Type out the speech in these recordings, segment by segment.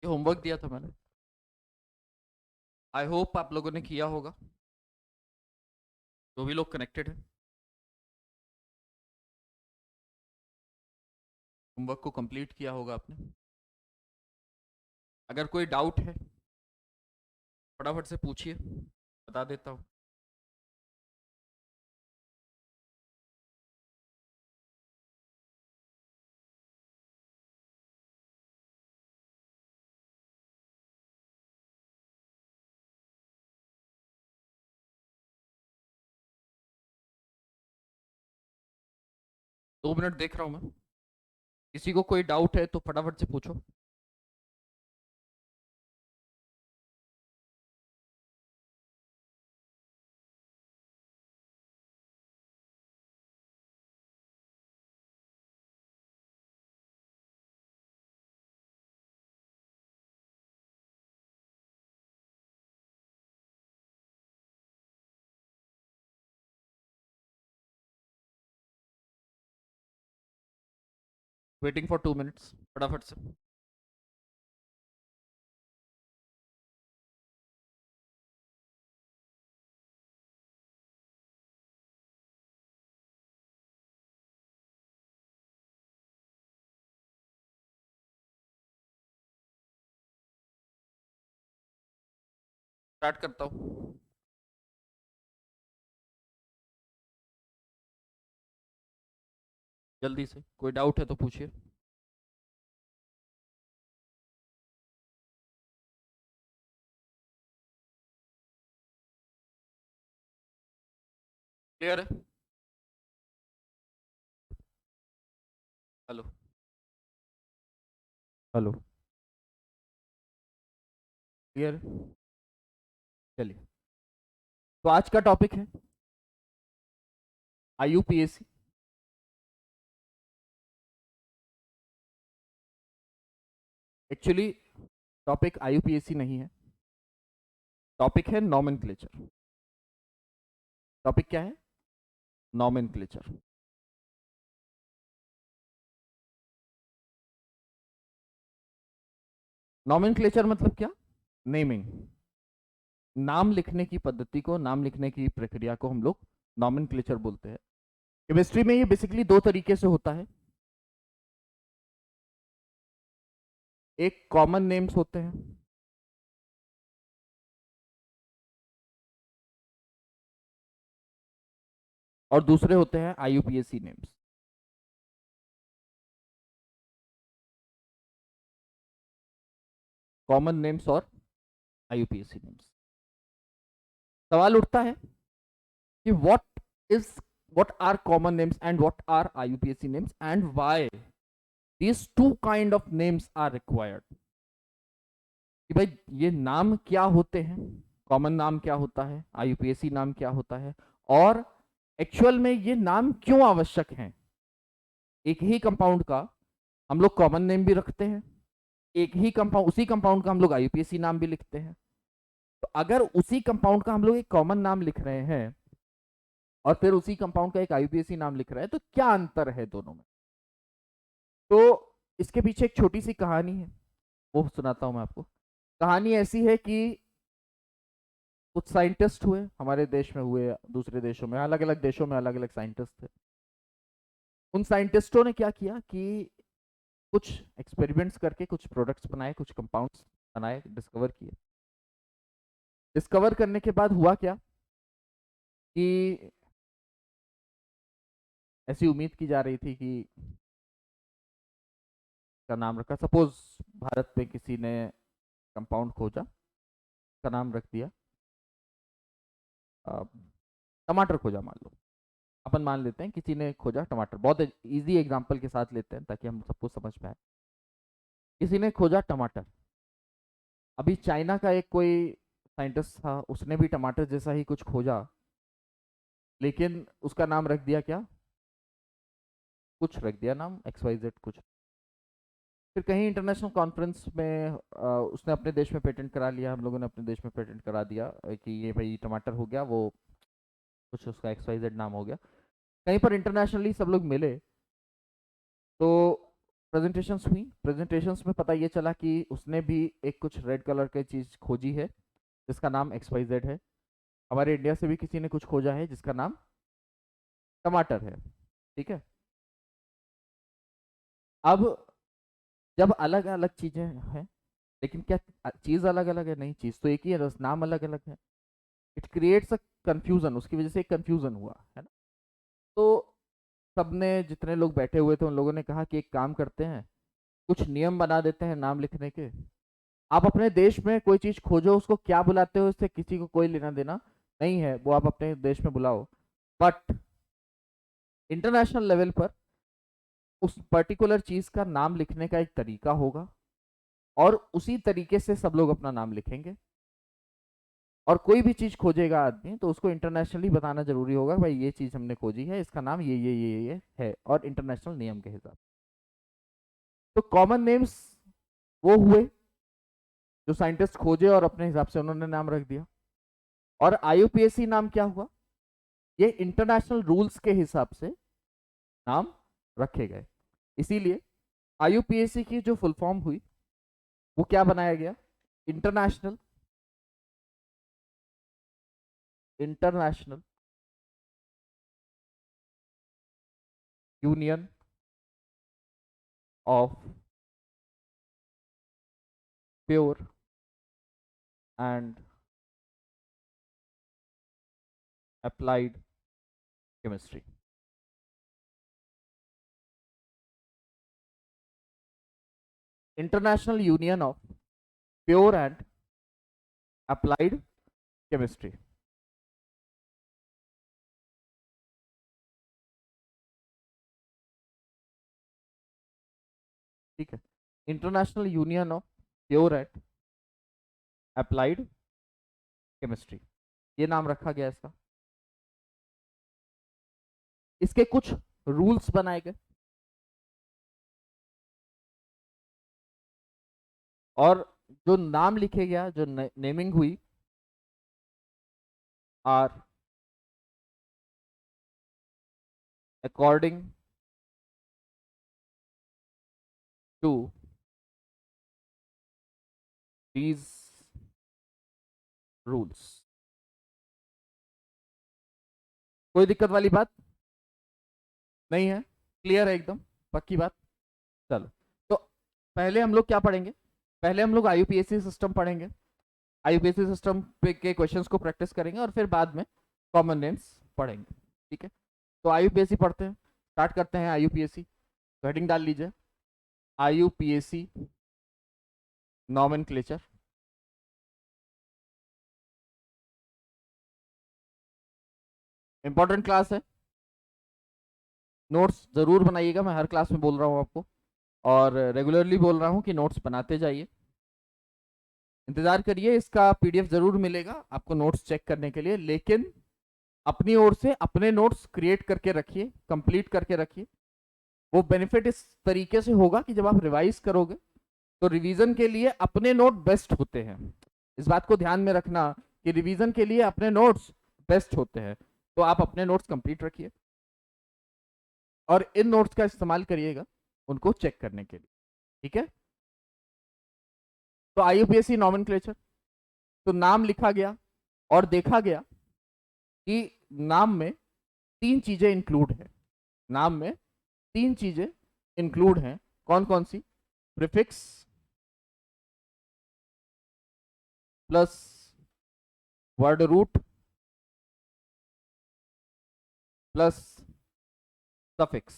Homework दिया था मैंने, आई होप आप लोगों ने किया होगा, जो भी लोग कनेक्टेड हैं। होमवर्क को कंप्लीट किया होगा आपने। अगर कोई डाउट है फटाफट से पूछिए, बता देता हूँ। दो मिनट देख रहा हूँ मैं, किसी को कोई डाउट है तो फटाफट से पूछो। वेटिंग फॉर 2 मिनट्स, फटाफट से। स्टार्ट करता हूँ। जल्दी से, कोई डाउट है तो पूछिए। क्लियर है? हेलो हेलो, क्लियर है? चलिए, तो आज का टॉपिक है आईयूपीएसी। एक्चुअली टॉपिक आईयूपीएसी नहीं है, टॉपिक है नॉमेनक्लेचर। टॉपिक क्या है? नॉमेनक्लेचर। नॉमेनक्लेचर मतलब क्या? नेमिंग। नाम लिखने की पद्धति को, नाम लिखने की प्रक्रिया को हम लोग नॉमेनक्लेचर बोलते हैं। केमिस्ट्री में ये बेसिकली दो तरीके से होता है। एक कॉमन नेम्स होते हैं, और दूसरे होते हैं आईयूपीएसी नेम्स। कॉमन नेम्स और आईयूपीएसी नेम्स। सवाल उठता है कि is what are common names and what are IUPAC names and why these two kind of names are required। कि भाई ये नाम क्या होते हैं, कॉमन नाम क्या होता है, आईयूपीएसी नाम क्या होता है, और एक्चुअल में ये नाम क्यों आवश्यक हैं। एक ही कंपाउंड का हम लोग कॉमन नेम भी रखते हैं, एक ही कंपाउंड, उसी कंपाउंड का हम लोग आईयूपीएसी नाम भी लिखते हैं। तो अगर उसी कंपाउंड का हम लोग एक कॉमन नाम लिख रहे हैं और फिर उसी कंपाउंड का एक आईयूपीएसी नाम लिख रहे हैं, तो क्या अंतर है दोनों में? तो इसके पीछे एक छोटी सी कहानी है, वो सुनाता हूं मैं आपको। कहानी ऐसी है कि कुछ साइंटिस्ट हुए, हमारे देश में हुए, दूसरे देशों में, अलग अलग देशों में अलग अलग साइंटिस्ट थे। उन साइंटिस्टों ने क्या किया कि कुछ एक्सपेरिमेंट्स करके कुछ प्रोडक्ट्स बनाए, कुछ कंपाउंड्स बनाए, डिस्कवर किए। डिस्कवर करने के बाद हुआ क्या कि ऐसी उम्मीद की जा रही थी कि का नाम रखा, सपोज भारत में किसी ने कंपाउंड खोजा, का नाम रख दिया अ, टमाटर खोजा, मान लो। अपन मान लेते हैं किसी ने खोजा टमाटर, बहुत इजी एग्जांपल के साथ लेते हैं ताकि हम सबको समझ पाए। किसी ने खोजा टमाटर। अभी चाइना का एक कोई साइंटिस्ट था, उसने भी टमाटर जैसा ही कुछ खोजा, लेकिन उसका नाम रख दिया क्या, कुछ रख दिया नाम XYZ कुछ। फिर कहीं इंटरनेशनल कॉन्फ्रेंस में उसने अपने देश में पेटेंट करा लिया, हम लोगों ने अपने देश में पेटेंट करा दिया कि ये भाई टमाटर हो गया, वो कुछ उसका XYZ नाम हो गया। कहीं पर इंटरनेशनली सब लोग मिले, तो प्रेजेंटेशंस हुई। प्रेजेंटेशंस में पता ये चला कि उसने भी एक कुछ रेड कलर की चीज खोजी है जिसका नाम XYZ है। हमारे इंडिया से भी किसी ने कुछ खोजा है जिसका नाम टमाटर है। ठीक है। अब जब अलग अलग चीजें हैं, लेकिन क्या चीज अलग अलग है? नहीं, चीज तो एक ही है, बस नाम अलग अलग है। इट क्रिएट्स अ कंफ्यूजन, उसकी वजह से एक कंफ्यूजन हुआ है ना। तो सबने, जितने लोग बैठे हुए थे उन लोगों ने कहा कि एक काम करते हैं, कुछ नियम बना देते हैं नाम लिखने के। आप अपने देश में कोई चीज खोजो, उसको क्या बुलाते हो इससे किसी को कोई लेना देना नहीं है, वो आप अपने देश में बुलाओ। बट इंटरनेशनल लेवल पर उस पर्टिकुलर चीज का नाम लिखने का एक तरीका होगा, और उसी तरीके से सब लोग अपना नाम लिखेंगे। और कोई भी चीज खोजेगा आदमी तो उसको इंटरनेशनली बताना जरूरी होगा, भाई ये चीज हमने खोजी है, इसका नाम ये है, और इंटरनेशनल नियम के हिसाब। तो कॉमन नेम्स वो हुए जो साइंटिस्ट खोजे और अपने हिसाब से उन्होंने नाम रख दिया। और IUPAC नाम क्या हुआ? ये इंटरनेशनल रूल्स के हिसाब से नाम रखे गए। इसीलिए IUPAC की जो फुल फॉर्म हुई वो क्या बनाया गया? International international union of pure and applied chemistry. International union of pure and applied chemistry. ठीक है। International union of pure and applied chemistry, ये नाम रखा गया इसका। इसके कुछ रूल्स बनाए गए, और जो नाम लिखे गया, जो नेमिंग हुई, are according to these rules. कोई दिक्कत वाली बात नहीं है? क्लियर है एकदम? पक्की बात? चलो। तो पहले हम लोग क्या पढ़ेंगे? पहले हम लोग IUPAC सिस्टम पढ़ेंगे। IUPAC सिस्टम पे के क्वेश्चंस को प्रैक्टिस करेंगे और फिर बाद में कॉमन नेम्स पढ़ेंगे। ठीक है। तो IUPAC पढ़ते हैं, स्टार्ट करते हैं। IUPAC तो हेडिंग डाल लीजिए, IUPAC नॉमेनक्लेचर। इंपॉर्टेंट क्लास है, नोट्स जरूर बनाइएगा। मैं हर क्लास में बोल रहा हूँ आपको, और रेगुलरली बोल रहा हूँ कि नोट्स बनाते जाइए। इंतजार करिए, इसका PDF जरूर मिलेगा आपको नोट्स चेक करने के लिए, लेकिन अपनी ओर से अपने नोट्स क्रिएट करके रखिए, कंप्लीट करके रखिए। वो बेनिफिट इस तरीके से होगा कि जब आप रिवाइज करोगे तो रिवीजन के लिए अपने नोट बेस्ट होते हैं। इस बात को ध्यान में रखना कि रिवीजन के लिए अपने नोट्स बेस्ट होते हैं। तो आप अपने नोट्स कंप्लीट रखिए और इन नोट्स का इस्तेमाल करिएगा उनको चेक करने के लिए। ठीक है। तो IUPAC नॉमेनक्लेचर, तो नाम लिखा गया और देखा गया कि नाम में तीन चीजें इंक्लूड है। नाम में तीन चीजें इंक्लूड हैं। कौन कौन सी? Prefix plus word root plus suffix.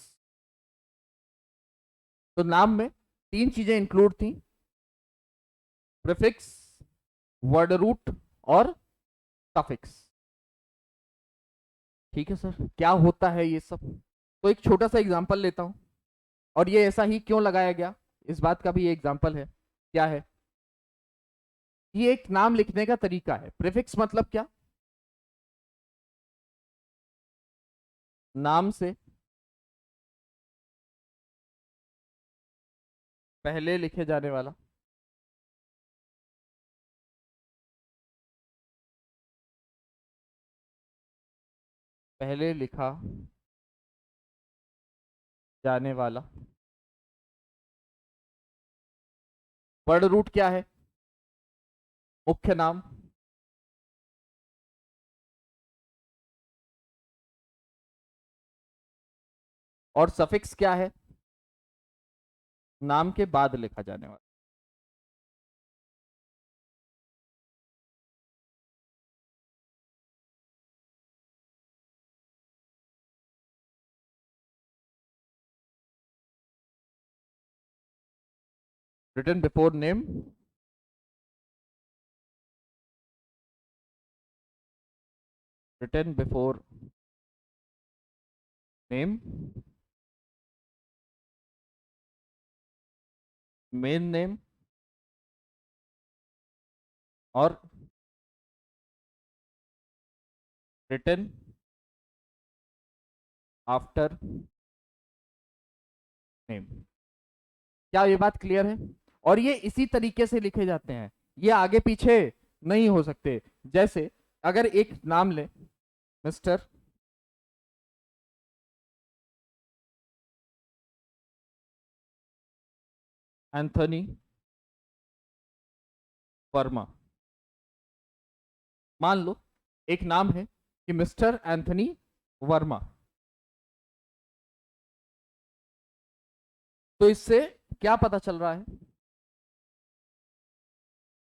तो नाम में तीन चीजें इंक्लूड थी, प्रीफिक्स, वर्ड रूट और सफिक्स। ठीक है सर, क्या होता है ये सब? तो एक छोटा सा एग्जांपल लेता हूं, और ये ऐसा ही क्यों लगाया गया इस बात का भी ये एग्जांपल है। क्या है? ये एक नाम लिखने का तरीका है। प्रीफिक्स मतलब क्या? नाम से पहले लिखे जाने वाला, पहले लिखा जाने वाला वर्ड रूट क्या है? मुख्य नाम। और सफिक्स क्या है? नाम के बाद लिखा जाने वाला। written before name, written before name, main name, और written after name। क्या ये बात क्लियर है? और ये इसी तरीके से लिखे जाते हैं, ये आगे पीछे नहीं हो सकते। जैसे अगर एक नाम ले, मिस्टर एंथनी वर्मा, मान लो एक नाम है कि मिस्टर एंथनी वर्मा, तो इससे क्या पता चल रहा है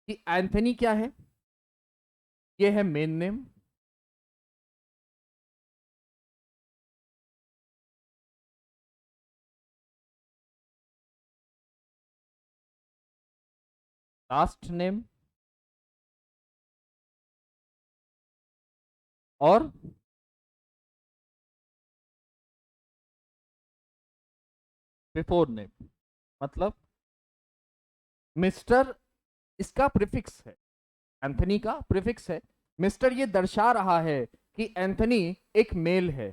कि एंथनी क्या है? ये है मेन नेम, लास्ट नेम, और बिफोर नेम। मतलब मिस्टर इसका प्रीफिक्स है, एंथनी का प्रीफिक्स है। मिस्टर ये दर्शा रहा है कि एंथनी एक मेल है।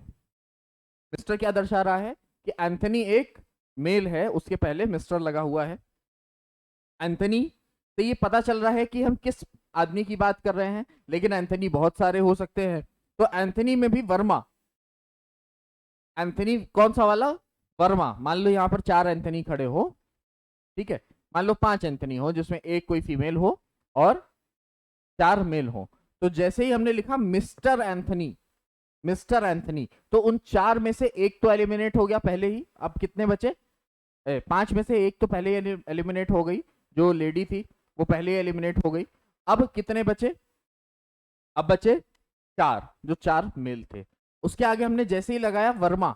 मिस्टर क्या दर्शा रहा है? कि एंथनी एक मेल है, उसके पहले मिस्टर लगा हुआ है। एंथनी से ये पता चल रहा है कि हम किस आदमी की बात कर रहे हैं, लेकिन एंथनी बहुत सारे हो सकते हैं। तो एंथनी में भी वर्मा, एंथनी कौन सा वाला? वर्मा। मान लो यहाँ पर 4 एंथनी खड़े हो, ठीक है, मान लो 5 एंथनी हो जिसमें एक कोई फीमेल हो और 4 मेल हो। तो जैसे ही हमने लिखा मिस्टर एंथनी, मिस्टर एंथनी, तो उन 4 में से एक तो एलिमिनेट हो गया पहले ही। अब कितने बचे? 5 में से एक तो पहले ही एलिमिनेट हो गई, जो लेडी थी वो पहले ही एलिमिनेट हो गई। अब कितने बचे? अब बचे 4, जो 4 मेल थे। उसके आगे हमने जैसे ही लगाया वर्मा,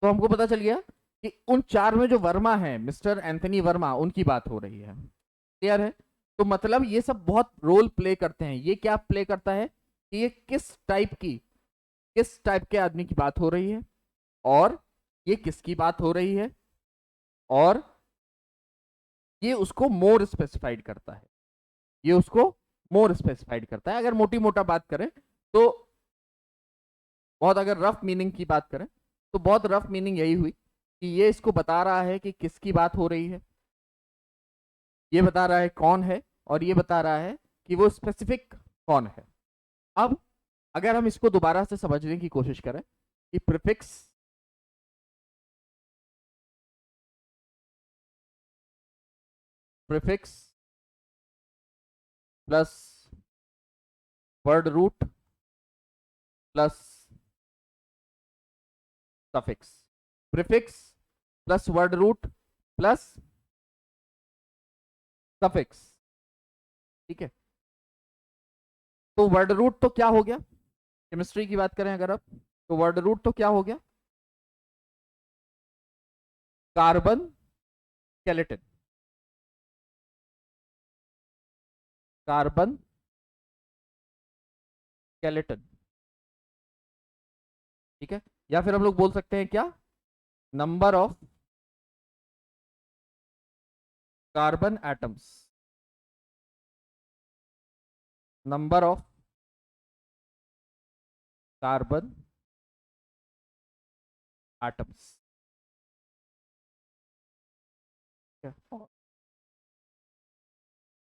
तो हमको पता चल गया कि उन 4 में जो वर्मा है, मिस्टर एंथनी वर्मा, उनकी बात हो रही है। क्लियर है? तो मतलब ये सब बहुत रोल प्ले करते हैं। ये क्या प्ले करता है कि ये किस टाइप के आदमी की बात हो रही है, और ये किसकी बात हो रही है, और ये उसको मोर स्पेसिफाइड करता है। ये उसको मोर स्पेसिफाइड करता है। अगर मोटी मोटा बात करें तो, बहुत अगर रफ मीनिंग की बात करें तो बहुत रफ मीनिंग यही हुई कि ये इसको बता रहा है कि किसकी बात हो रही है, ये बता रहा है कौन है, और ये बता रहा है कि वो स्पेसिफिक कौन है। अब अगर हम इसको दोबारा से समझने की कोशिश करें कि prefix prefix plus word root plus suffix, prefix plus word root plus suffix, ठीक है। तो वर्ड रूट तो क्या हो गया? केमिस्ट्री की बात करें अगर अब, तो वर्ड रूट तो क्या हो गया? कार्बन स्केलेटन, कार्बन स्केलेटन, ठीक है। या फिर हम लोग बोल सकते हैं क्या? Number of carbon atoms, number of carbon atoms.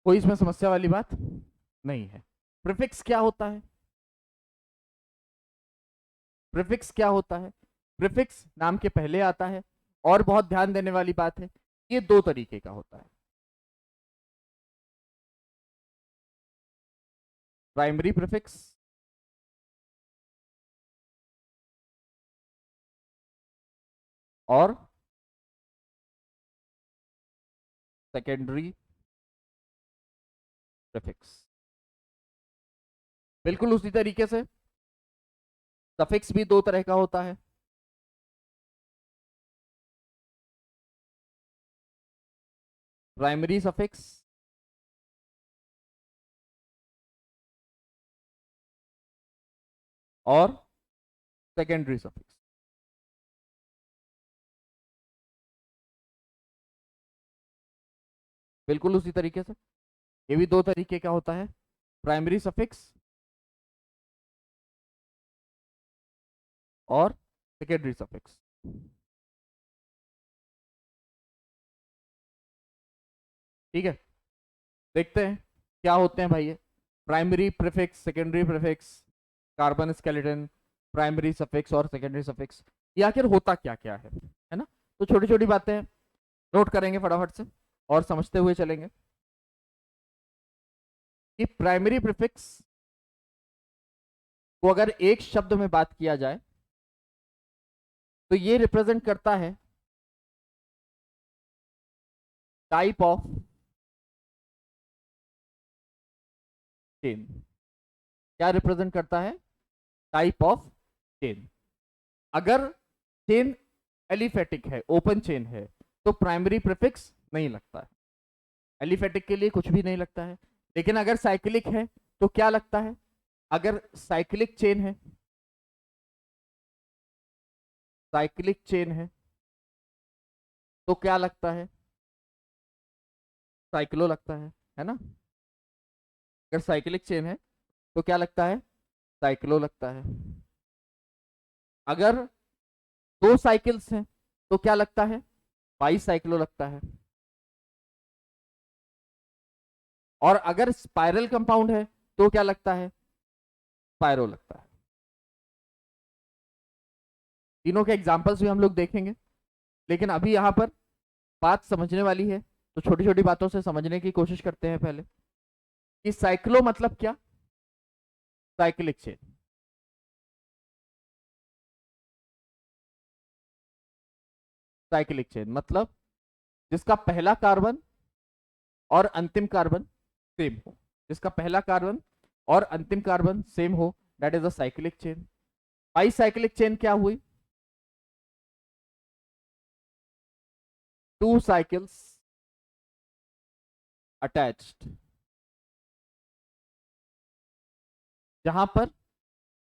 कोई इसमें समस्या वाली बात नहीं है। प्रीफिक्स क्या होता है? प्रीफिक्स क्या होता है? प्रीफिक्स नाम के पहले आता है, और बहुत ध्यान देने वाली बात है, ये 2 तरीके का होता है। प्राइमरी प्रीफिक्स और सेकेंडरी प्रीफिक्स। बिल्कुल उसी तरीके से सफिक्स भी दो तरह का होता है। प्राइमरी सफिक्स और सेकेंडरी सफिक्स। बिल्कुल उसी तरीके से ये भी दो तरीके का होता है, प्राइमरी सफिक्स और सेकेंडरी सफिक्स। ठीक है, देखते हैं क्या होते हैं भाई ये primary prefix, secondary prefix, carbon skeleton, primary suffix और सेकेंडरी सफिक्स। ये आखिर होता क्या क्या है ना। तो छोटी छोटी बातें नोट करेंगे फटाफट से और समझते हुए चलेंगे कि प्राइमरी प्रीफिक्स को अगर एक शब्द में बात किया जाए तो ये रिप्रेजेंट करता है टाइप ऑफ चेन। क्या रिप्रेजेंट करता है? Type of chain. अगर चेन एलिफेटिक है, ओपन चेन है, तो प्राइमरी प्रीफिक्स नहीं लगता है, एलिफेटिक के लिए कुछ भी नहीं लगता है। लेकिन अगर साइक्लिक है तो क्या लगता है? अगर साइक्लिक चेन है, साइक्लिक चेन है तो क्या लगता है? साइक्लो लगता है ना। अगर साइक्लिक चेन है तो क्या लगता है? साइक्लो लगता है। अगर दो साइकिल्स हैं तो क्या लगता है? बाई साइक्लो लगता है। और अगर स्पाइरल कंपाउंड है तो क्या लगता है? स्पायरो लगता है। तीनों के एग्जांपल्स भी हम लोग देखेंगे, लेकिन अभी यहां पर बात समझने वाली है तो छोटी छोटी बातों से समझने की कोशिश करते हैं पहले कि साइक्लो मतलब क्या। Cyclic chain. साइक्लिक चेन मतलब जिसका पहला कार्बन और अंतिम कार्बन सेम हो, जिसका पहला कार्बन और अंतिम कार्बन सेम हो, that is a cyclic chain. By cyclic chain क्या हुई? टू साइकिल्स अटैच्ड, जहां पर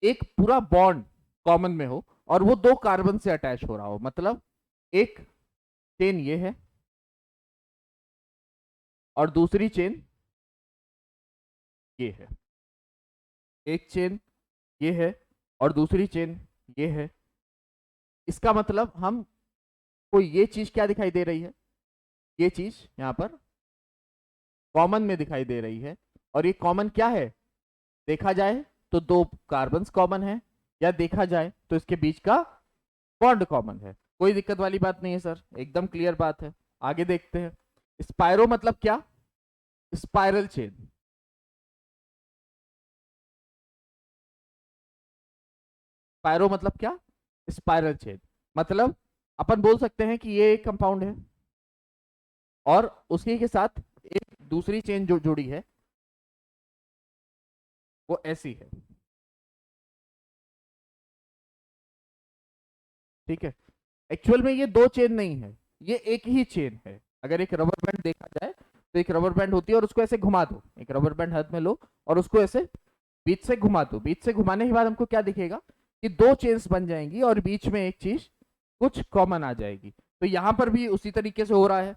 एक पूरा बॉन्ड कॉमन में हो और वो दो कार्बन से अटैच हो रहा हो। मतलब एक चेन ये है और दूसरी चेन ये है। एक चेन ये है और दूसरी चेन ये है। इसका मतलब हम को ये चीज क्या दिखाई दे रही है? ये चीज यहां पर कॉमन में दिखाई दे रही है। और ये कॉमन क्या है? देखा जाए तो दो कार्बन कॉमन है, या देखा जाए तो इसके बीच का बॉन्ड कॉमन है। कोई दिक्कत वाली बात नहीं है सर, एकदम क्लियर बात है। आगे देखते हैं। स्पायरो मतलब क्या? Spiral chain. स्पायरो मतलब क्या? Spiral chain. मतलब अपन बोल सकते हैं कि ये एक कंपाउंड है और उसी के साथ एक दूसरी चेन जो जुड़ी है वो ऐसी है। ठीक है, एक्चुअल में ये दो चेन नहीं है, ये एक ही चेन है। अगर एक रबर बैंड देखा जाए तो एक रबर बैंड होती है और उसको ऐसे घुमा दो, एक रबर बैंड हाथ में लो और उसको ऐसे बीच से घुमा दो। बीच से घुमाने के बाद हमको क्या दिखेगा कि दो चेन्स बन जाएंगी और बीच में एक चीज कुछ कॉमन आ जाएगी। तो यहां पर भी उसी तरीके से हो रहा है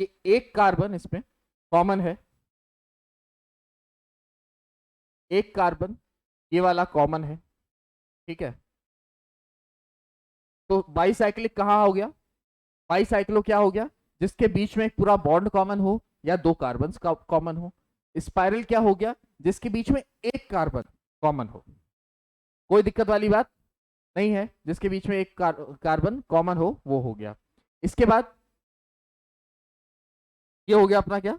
कि एक कार्बन इसमें कॉमन है, एक कार्बन ये वाला कॉमन है। ठीक है, तो बाईसाइक्लिक कहाँ हो गया? बाईसाइक्लो क्या हो गया? जिसके बीच में एक पूरा बॉन्ड कॉमन हो या दो कार्बन कॉमन हो। स्पाइरल क्या हो गया? जिसके बीच में एक कार्बन कॉमन हो। कोई दिक्कत वाली बात नहीं है, जिसके बीच में एक कार्बन कॉमन हो वो हो गया। इसके बाद ये हो गया अपना क्या?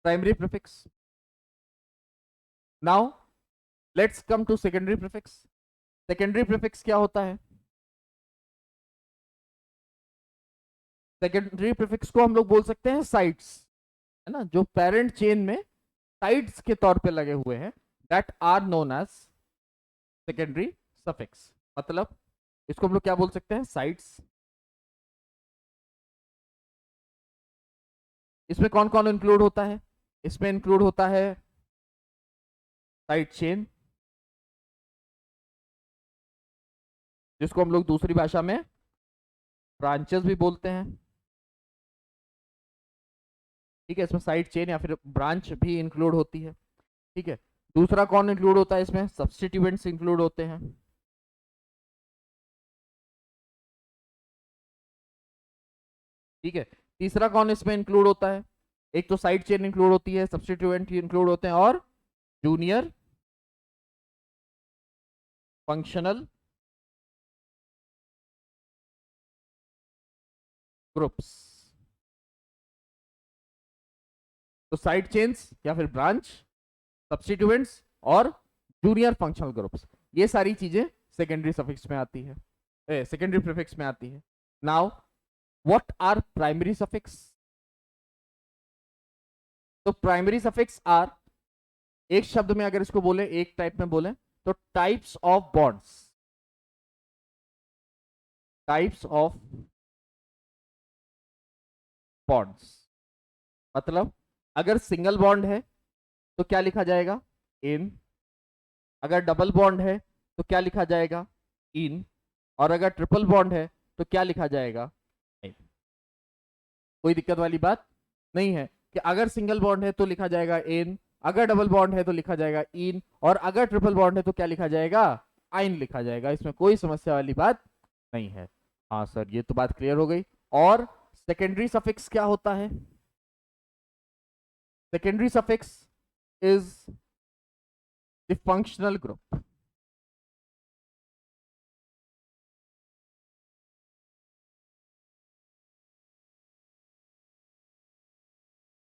Primary prefix. Now let's come to secondary prefix. Secondary prefix क्या होता है? सेकेंडरी प्रीफिक्स को हम लोग बोल सकते हैं साइट्स, है ना, जो पेरेंट चेन में साइट्स के तौर पे लगे हुए हैं, that are known as secondary suffix. मतलब इसको हम लोग क्या बोल सकते हैं? साइट्स। इसमें कौन कौन इंक्लूड होता है? इसमें इंक्लूड होता है साइड चेन, जिसको हम लोग दूसरी भाषा में ब्रांचेस भी बोलते हैं। ठीक है, इसमें साइड चेन या फिर ब्रांच भी इंक्लूड होती है। ठीक है, दूसरा कौन इंक्लूड होता है इसमें? सब्स्टिट्यूएंट्स इंक्लूड होते हैं। ठीक है, तीसरा कौन इसमें इंक्लूड होता है? एक तो साइड चेन इंक्लूड होती है, सब्स्टिट्यूएंट इंक्लूड होते हैं, और जूनियर फंक्शनल ग्रुप्स। तो साइड चेन्स या फिर ब्रांच, सब्स्टिट्यूएंट्स और जूनियर फंक्शनल ग्रुप्स, ये सारी चीजें सेकेंडरी सफिक्स में आती है, सेकेंडरी प्रीफिक्स में आती है। Now what are primary suffix? तो प्राइमरी सफिक्स आर, एक शब्द में अगर इसको बोले, एक टाइप में बोले, तो types of bonds. Types of bonds मतलब अगर सिंगल बॉन्ड है तो क्या लिखा जाएगा? इन। अगर डबल बॉन्ड है तो क्या लिखा जाएगा? इन। और अगर ट्रिपल बॉन्ड है तो क्या लिखा जाएगा? इन। कोई दिक्कत वाली बात नहीं है कि अगर सिंगल बॉन्ड है तो लिखा जाएगा इन, अगर डबल बॉन्ड है तो लिखा जाएगा इन, और अगर ट्रिपल बॉन्ड है तो क्या लिखा जाएगा? आइन लिखा जाएगा। इसमें कोई समस्या वाली बात नहीं है। हाँ सर, ये तो बात क्लियर हो गई। और सेकेंडरी सफिक्स क्या होता है? Secondary suffix is the functional group.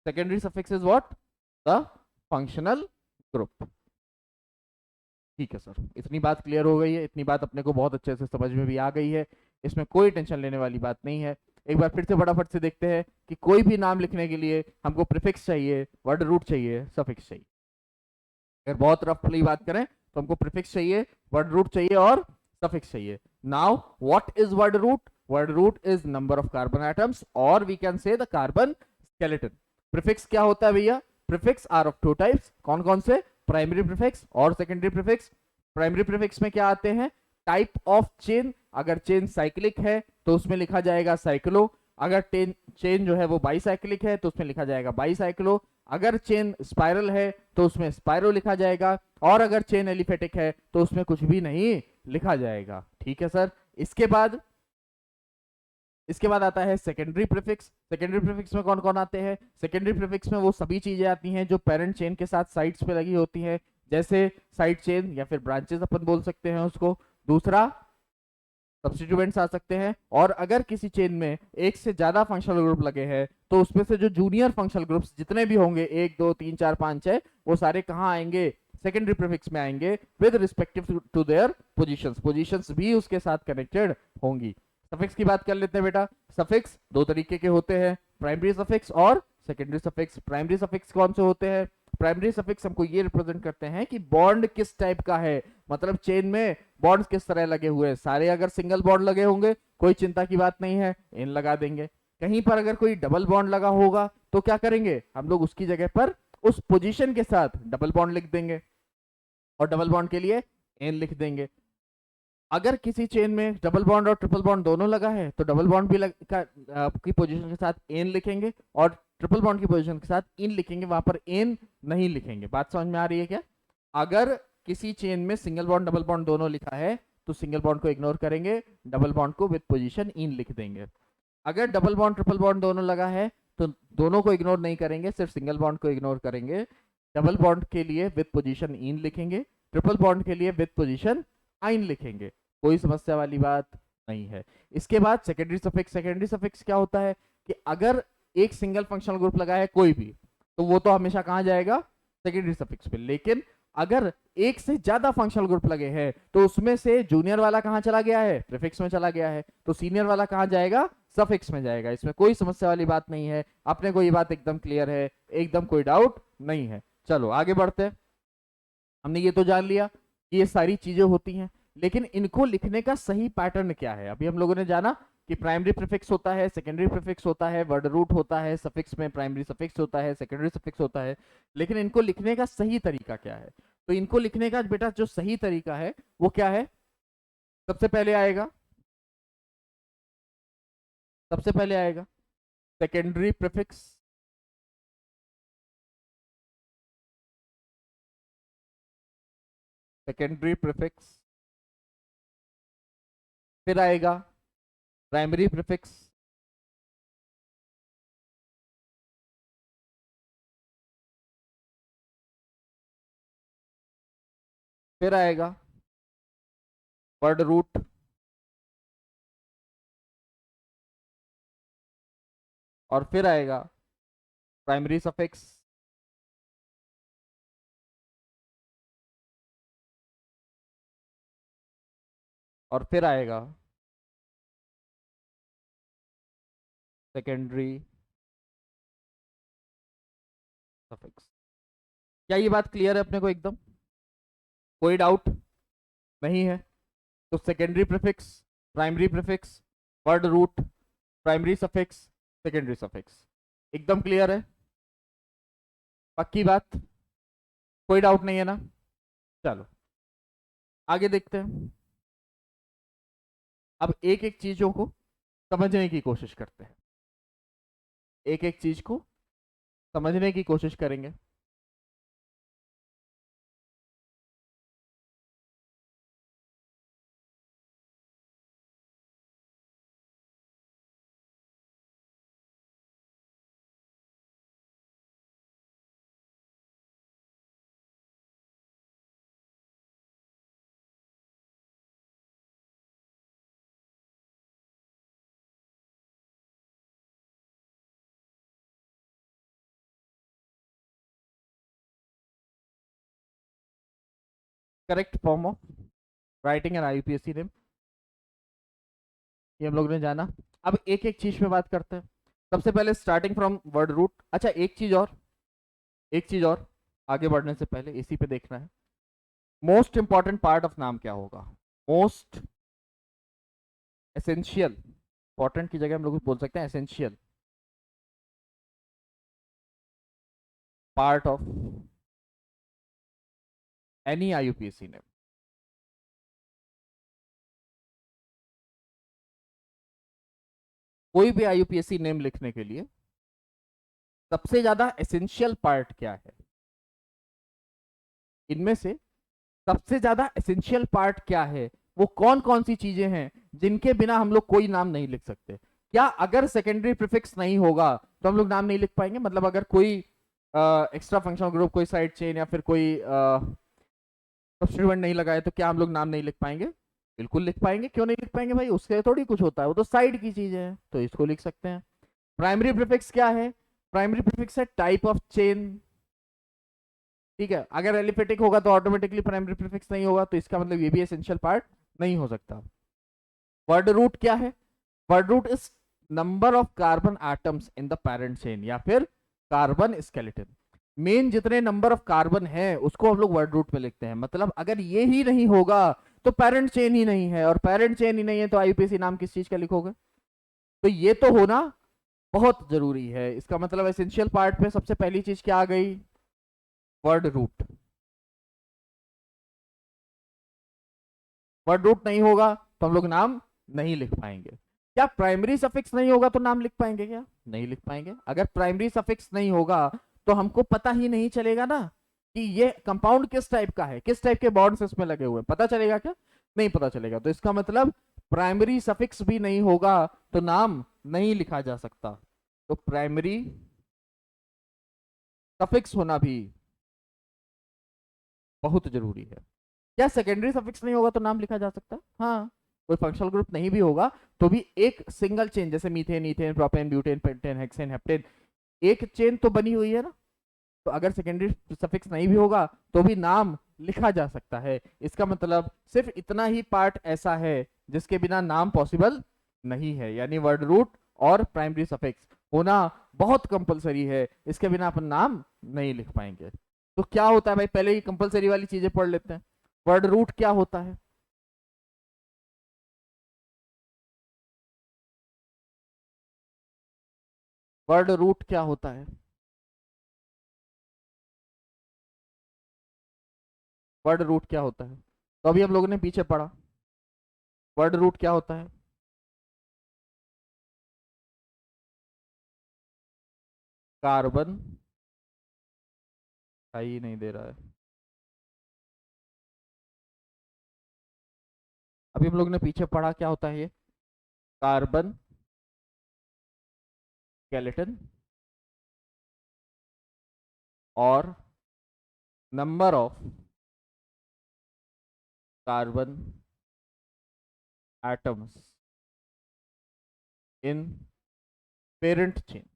Secondary suffix is what? The functional group. ठीक है सर, इतनी बात क्लियर हो गई है, इतनी बात अपने को बहुत अच्छे से समझ में भी आ गई है। इसमें कोई टेंशन लेने वाली बात नहीं है। एक बार फिर से फटाफट से देखते हैं कि कोई भी नाम लिखने के लिए हमको प्रीफिक्स चाहिए, वर्ड रूट चाहिए, सफिक्स चाहिए। अगर बहुत रफली बात करें तो हमको प्रीफिक्स चाहिए, वर्ड रूट चाहिए और सफिक्स चाहिए। Now what is word root? Word root is number of carbon atoms, और we can say the carbon skeleton. Prefix क्या होता है भैया? Prefix are of two types. कौन कौन से? प्राइमरी प्रीफिक्स और सेकेंडरी प्रीफिक्स। प्राइमरी प्रीफिक्स में क्या आते हैं? Type of chain. अगर चेन साइक्लिक है तो उसमें लिखा जाएगा साइक्लो। अगर चेन जो है वो बाईसाइक्लिक है तो उसमें लिखा जाएगा बाईसाइक्लो। अगर चेन स्पाइरल है तो उसमें स्पाइरो लिखा जाएगा, और अगर चेन एलिफेटिक है तो उसमें कुछ भी नहीं लिखा जाएगा। ठीक है सर। इसके बाद आता है सेकेंडरी प्रीफिक्स। सेकेंडरी प्रीफिक्स में कौन कौन आते हैं? सेकेंडरी प्रीफिक्स में वो सभी चीजें आती हैं जो पेरेंट चेन के साथ साइड्स पे लगी होती हैं, जैसे साइड चेन या फिर ब्रांचेस अपन बोल सकते हैं उसको। दूसरा, सब्स्टिट्यूएंट्स आ सकते हैं। और अगर किसी चेन में एक से ज्यादा फंक्शनल ग्रुप लगे हैं तो उसमें से जो जूनियर फंक्शनल ग्रुप्स जितने भी होंगे, 1 2 3 4 5 6, वो सारे कहाँ आएंगे? सेकेंडरी प्रीफिक्स में आएंगे, with respective to their positions. Positions भी उसके साथ कनेक्टेड होंगी। सफिक्स की बात कर लेते हैं बेटा। सफिक्स दो तरीके के होते हैं, प्राइमरी सफिक्स और सेकेंडरी सफिक्स। प्राइमरी सफिक्स कौन से होते हैं? प्राइमरी सफिक्स हमको ये रिप्रेजेंट करते हैं कि बॉन्ड किस टाइप का है, मतलब चेन में बॉन्ड्स किस तरह लगे हुए हैं। सारे अगर सिंगल बॉन्ड लगे होंगे कोई चिंता की बात नहीं है, इन लगा देंगे। कहीं पर अगर कोई डबल बॉन्ड लगा होगा तो क्या करेंगे हम लोग? उसकी जगह पर उस पोजीशन के साथ डबल बॉन्ड लिख देंगे, और डबल बॉन्ड के लिए एन लिख देंगे। अगर किसी चेन में डबल बॉन्ड और ट्रिपल बॉन्ड दोनों लगा है तो डबल बॉन्ड भी की पोजीशन के साथ एन लिखेंगे, और ट्रिपल बॉन्ड की पोजीशन के साथ इन लिखेंगे, वहां पर एन नहीं लिखेंगे। बात समझ में आ रही है क्या? अगर किसी चेन में सिंगल बॉन्ड डबल बॉन्ड दोनों लिखा है तो सिंगल बॉन्ड को इग्नोर करेंगे, डबल बॉन्ड को विद पोजीशन इन लिख देंगे। अगर डबल बॉन्ड ट्रिपल बॉन्ड दोनों लगा है तो दोनों को इग्नोर नहीं करेंगे, सिर्फ सिंगल बॉन्ड को इग्नोर करेंगे। डबल बॉन्ड के लिए विद पोजीशन इन लिखेंगे, ट्रिपल बॉन्ड के लिए विद पोजीशन आइन लिखेंगे। कोई समस्या वाली बात नहीं है। इसके बाद सेकेंडरी सफिक्स। सेकेंडरी सफिक्स क्या होता है कि अगर एक सिंगल फंक्शनल ग्रुप लगा है कोई भी, तो वो तो हमेशा कहां जाएगा? सेकेंडरी सफिक्स पे। लेकिन अगर एक से ज्यादा फंक्शनल ग्रुप लगे हैं तो उसमें से जूनियर वाला कहां चला गया है, प्रीफिक्स में चला गया है, तो सीनियर वाला कहां जाएगा, सफिक्स में जाएगा। इसमें कोई समस्या वाली बात नहीं है, अपने को ये बात एकदम क्लियर है, एकदम कोई डाउट नहीं है। चलो आगे बढ़ते हैं। हमने ये तो जान लिया कि ये सारी चीजें होती हैं, लेकिन इनको लिखने का सही पैटर्न क्या है। अभी हम लोगों ने जाना कि प्राइमरी प्रीफिक्स होता है, सेकेंडरी प्रीफिक्स होता है, वर्ड रूट होता है, सफिक्स में प्राइमरी सफिक्स होता है, सेकेंडरी सफिक्स होता है, लेकिन इनको लिखने का सही तरीका क्या है। तो इनको लिखने का बेटा जो सही तरीका है वो क्या है, सबसे पहले आएगा, सबसे पहले आएगा सेकेंडरी प्रीफिक्स, सेकेंडरी प्रीफिक्स, फिर आएगा प्राइमरी प्रीफिक्स, फिर आएगा वर्ड रूट, और फिर आएगा प्राइमरी सफिक्स, और फिर आएगा सेकेंडरी सफिक्स। क्या ये बात क्लियर है अपने को एकदम, कोई डाउट नहीं है। तो secondary prefix, primary prefix, word root, primary suffix, secondary suffix, एकदम क्लियर है, पक्की बात, कोई डाउट नहीं है ना। चलो आगे देखते हैं। अब एक एक चीजों को समझने की कोशिश करते हैं, एक एक चीज को समझने की कोशिश करेंगे। Correct form of writing an आईयूपीएससी name, ये हम लोग ने जाना। अब एक एक चीज पे बात करते हैं। सबसे पहले स्टार्टिंग फ्रॉम वर्ड रूट। अच्छा एक चीज और, एक चीज और, आगे बढ़ने से पहले इसी पे देखना है, मोस्ट इंपॉर्टेंट पार्ट ऑफ नाम क्या होगा, मोस्ट एसेंशियल, इंपॉर्टेंट की जगह हम लोग बोल सकते हैं essential part of any आईयूपीएससी name. कोई भी आईयूपीएससी नेम लिखने के लिए सबसे ज्यादा एसेंशियल पार्ट क्या है, इनमें से सबसे ज्यादा एसेंशियल पार्ट क्या है, वो कौन कौन सी चीजें हैं जिनके बिना हम लोग कोई नाम नहीं लिख सकते। क्या अगर सेकेंडरी प्रीफिक्स नहीं होगा तो हम लोग नाम नहीं लिख पाएंगे, मतलब अगर कोई एक्स्ट्रा फंक्शनल ग्रुप, कोई साइड चेन या फिर कोई सब्स्टिट्यूएंट नहीं लगाए तो क्या हम लोग नाम नहीं लिख पाएंगे, बिल्कुल लिख पाएंगे। क्यों नहीं लिख पाएंगे भाई, उससे थोड़ी कुछ होता है, वो तो साइड की चीज है, तो इसको लिख सकते हैं। प्राइमरी प्रीफिक्स क्या है, प्राइमरी प्रीफिक्स है टाइप ऑफ चेन, ठीक है। अगर एलिफेटिक होगा तो ऑटोमेटिकली प्राइमरी प्रीफिक्स नहीं होगा, तो इसका मतलब ये भी एसेंशियल पार्ट नहीं हो सकता। वर्ड रूट क्या है, word root is number of carbon atoms in the parent chain या फिर कार्बन स्केलेटन। मेन जितने नंबर ऑफ कार्बन है उसको हम लोग वर्ड रूट में लिखते हैं। मतलब अगर ये ही नहीं होगा तो पेरेंट चेन ही नहीं है, और पेरेंट चेन ही नहीं है तो आईयूपीएससी नाम किस चीज का लिखोगे। तो ये तो होना बहुत जरूरी है। इसका मतलब एसेंशियल पार्ट पे सबसे पहली चीज क्या आ गई, वर्ड रूट। वर्ड रूट नहीं होगा तो हम लोग नाम नहीं लिख पाएंगे। क्या प्राइमरी सफिक्स नहीं होगा तो नाम लिख पाएंगे, क्या नहीं लिख पाएंगे। अगर प्राइमरी सफिक्स नहीं होगा तो हमको पता ही नहीं चलेगा ना कि ये कंपाउंड किस टाइप का है, किस टाइप के बॉन्ड्स इसमें लगे हुए हैं, पता चलेगा क्या, नहीं पता चलेगा। तो इसका मतलब प्राइमरी सफिक्स भी नहीं होगा तो नाम नहीं लिखा जा सकता। तो प्राइमरी सफिक्स होना भी बहुत जरूरी है। क्या सेकेंडरी सफिक्स नहीं होगा तो नाम लिखा जा सकता है, हाँ। कोई फंक्शनल ग्रुप नहीं भी होगा तो भी एक सिंगल चेन, जैसे methane, ethane, propane, butane, pentane, hexane, heptane, एक चेन तो बनी हुई है ना, तो अगर सेकेंडरी सफिक्स नहीं भी होगा तो भी नाम लिखा जा सकता है। इसका मतलब सिर्फ इतना ही पार्ट ऐसा है जिसके बिना नाम पॉसिबल नहीं है, यानी वर्ड रूट और प्राइमरी सफिक्स होना बहुत कंपलसरी है, इसके बिना अपन नाम नहीं लिख पाएंगे। तो क्या होता है भाई, पहले ही कंपलसरी वाली चीजें पढ़ लेते हैं। वर्ड रूट क्या होता है? वर्ड रूट क्या होता है? वर्ड रूट क्या होता है? तो अभी हम लोगों ने पीछे पढ़ा, वर्ड रूट क्या होता है? कार्बन, ही नहीं दे रहा है। अभी हम लोग ने पीछे पढ़ा क्या होता है ये? कार्बन स्केलेटन और number of carbon atoms in parent chain.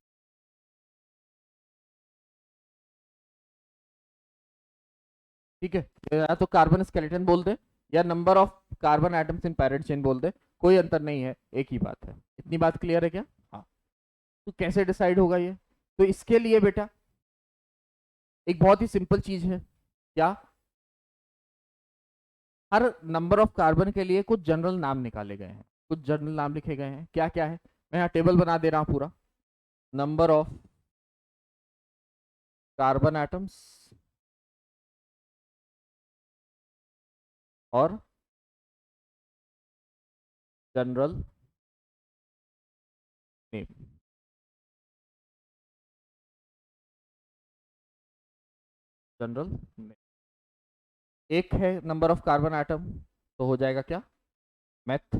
ठीक है, या तो कार्बन स्केलेटन बोल दे या number of carbon atoms in parent chain बोल दे, कोई अंतर नहीं है, एक ही बात है। इतनी बात क्लियर है क्या? हाँ। तो कैसे डिसाइड होगा ये? तो इसके लिए बेटा एक बहुत ही सिंपल चीज है। क्या? हर नंबर ऑफ कार्बन के लिए कुछ जनरल नाम निकाले गए हैं, कुछ जनरल नाम लिखे गए हैं। क्या क्या है? मैं यहाँ टेबल बना दे रहा हूँ पूरा। नंबर ऑफ कार्बन एटम्स और जनरल नेम। General name. एक है नंबर ऑफ कार्बन एटम, तो हो जाएगा क्या? मेथ।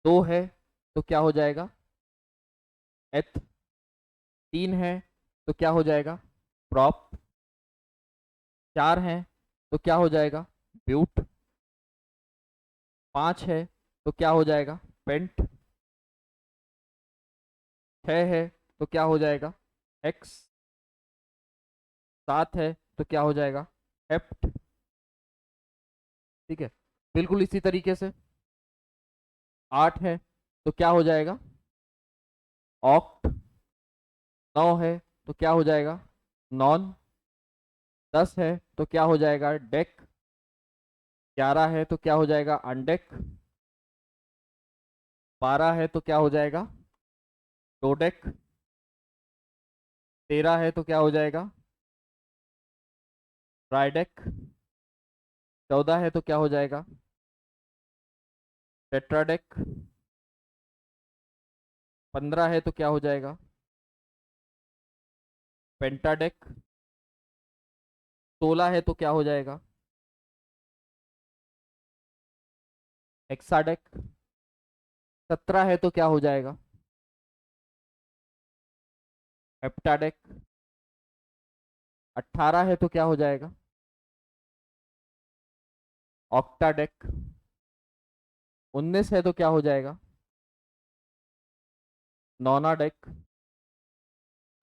दो है तो क्या हो जाएगा? एथ। तीन है तो क्या हो जाएगा? प्रॉप। चार है तो क्या हो जाएगा? ब्यूट। पांच है तो क्या हो जाएगा? पेंट। छह है तो क्या हो जाएगा? एक्स। सात है तो क्या हो जाएगा? हेप्ट। ठीक है, बिल्कुल इसी तरीके से। आठ है तो क्या हो जाएगा? ऑक्ट। नौ है तो क्या हो जाएगा? नॉन। 10 है तो क्या हो जाएगा? डेक। 11 है तो क्या हो जाएगा? अनडेक। 12 है तो क्या हो जाएगा? डोडेक। 13 है तो क्या हो जाएगा? ट्राइडेक। 14 है तो क्या हो जाएगा? टेट्राडेक। 15 है तो क्या हो जाएगा? पेंटाडेक। 16 है तो क्या हो जाएगा? हेक्साडेक। 17 है तो क्या हो जाएगा? हेप्टाडेक। 18 है तो क्या हो जाएगा? ऑक्टाडेक। 19 है तो क्या हो जाएगा? नोनाडेक।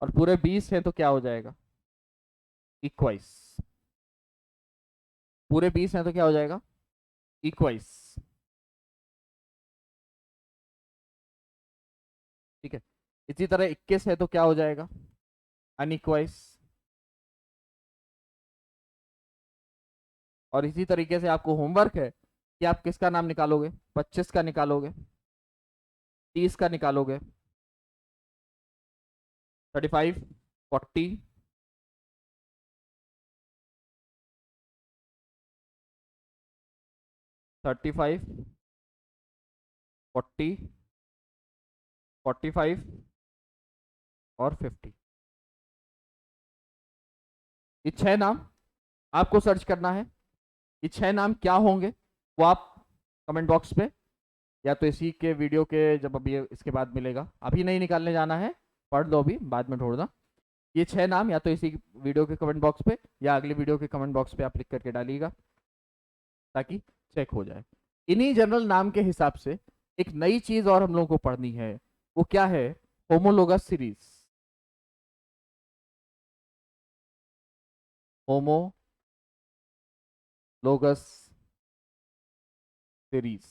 और पूरे 20 है तो क्या हो जाएगा? इक्वाइस। पूरे 20 है तो क्या हो जाएगा? इक्वाइस। ठीक है, इसी तरह 21 है तो क्या हो जाएगा? अनइक्वाइस। और इसी तरीके से आपको होमवर्क है कि आप किसका नाम निकालोगे? 25 का निकालोगे, 30 का निकालोगे, 35, 40, 35, 40, 45 और 50। ये छह नाम आपको सर्च करना है। ये छह नाम क्या होंगे वो आप कमेंट बॉक्स पे, या तो इसी के वीडियो के जब अभी इसके बाद मिलेगा, अभी नहीं निकालने जाना है, पढ़ लो अभी, बाद में छोड़ दो। ये छह नाम या तो इसी वीडियो के कमेंट बॉक्स पे या अगली वीडियो के कमेंट बॉक्स पे आप लिख करके डालिएगा ताकि चेक हो जाए। इन्हीं जनरल नाम के हिसाब से एक नई चीज और हम लोगों को पढ़नी है, वो क्या है? Homologous series. Homologous series.